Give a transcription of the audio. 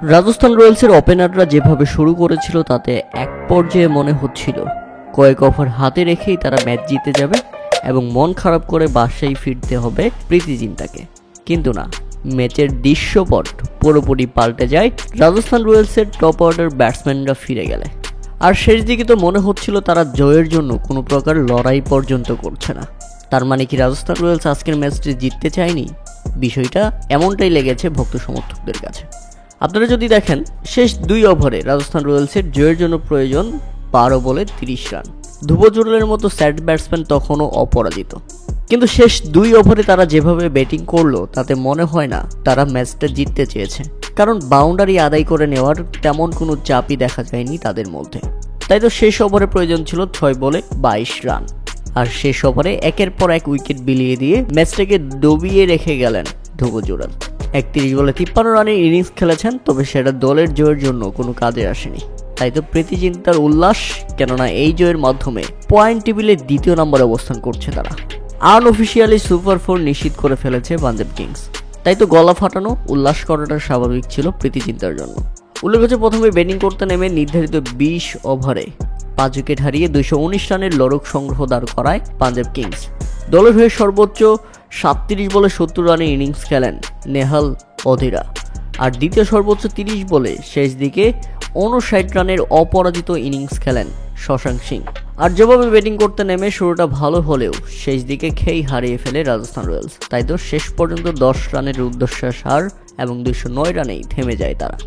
রাজস্থান রয়্যালসের ওপেনাররা যেভাবে শুরু করেছিল তাতে এক পর্যায়ে মনে হচ্ছিল কয়েক ওভার হাতে রেখেই তারা ম্যাচ জিতে যাবে এবং মন খারাপ করে বাসায় ফিরতে হবে প্রীতি জিন্টাকে। কিন্তু না, ম্যাচের দৃশ্যপট পুরোপুরি পাল্টে যায় রাজস্থান রয়্যালসের টপ অর্ডার ব্যাটসম্যানরা ফিরে গেলে। আর শেষ দিকে তো মনে হচ্ছিল তারা জয়ের জন্য কোনো প্রকার লড়াই পর্যন্ত করছে না। তার মানে কি রাজস্থান রয়্যালস আজকের ম্যাচটি জিততে চায়নি? বিষয়টা এমনটাই লেগেছে ভক্ত সমর্থকদের কাছে। আপনারা যদি দেখেন, শেষ 2 ওভারে রাজস্থান রয়্যালসের জয়ের জন্য প্রয়োজন 12 বলে 30 রান। ধ্রুব জুরেলের মতো স্যাড ব্যাটসম্যান তখনও অপরাজিত, কিন্তু শেষ 2 ওভারে তারা যেভাবে ব্যাটিং করলো তাতে মনে হয় না তারা ম্যাচটা জিততে চেয়েছে, কারণ বাউন্ডারি আদায় করে নেওয়ার তেমন কোনো চাপই দেখা যায়নি তাদের মধ্যে। তাই তো শেষ ওভারে প্রয়োজন ছিল 6 বলে 22 রান, আর শেষ ওভারে একের পর এক উইকেট বিলিয়ে দিয়ে ম্যাচটাকে ডুবিয়ে রেখে গেলেন ধ্রুব জুরেল। 31 বলে 53 রানের ইনিংস খেলেছেন, তবে সেটা দলের জয়ের জন্য কোনো কাজে আসেনি। তাই তো প্রীতি জিন্টার উল্লাস, কেননা এই জয়ের মাধ্যমে পয়েন্ট টেবিলে 2য় নম্বরে অবস্থান করছে তারা। আনঅফিসিয়ালি সুপার 4 নিশ্চিত করে ফেলেছে পাঞ্জাব কিংস। তাই তো গলা ফাটানো, উল্লাস করাটা স্বাভাবিক ছিল প্রীতি জিন্টার জন্য। উল্লেখ হচ্ছে, প্রথমে ব্যাটিং করতে নেমে নির্ধারিত 20 ওভারে 5 উইকেট হারিয়ে 219 রানের লড়ক সংগ্রহ দাঁড় করায় পাঞ্জাব কিংস। দলের হয়ে সর্বোচ্চ 37 বলে 70 রানের ইনিংস খেলেন নেহাল অধিরা, আর দ্বিতীয় সর্বোচ্চ 30 বলে শেষ দিকে 59 রানের অপরাজিত ইনিংস খেলেন শশাঙ্ক সিং। আর যেভাবে ব্যাটিং করতে নেমে শুরুটা ভালো হলেও শেষ দিকে খেই হারিয়ে ফেলে রাজস্থান রয়্যালস। তাই তো শেষ পর্যন্ত 10 রানের রুদ্ধশ্বাস হার এবং 209 রানেই থেমে যায় তারা।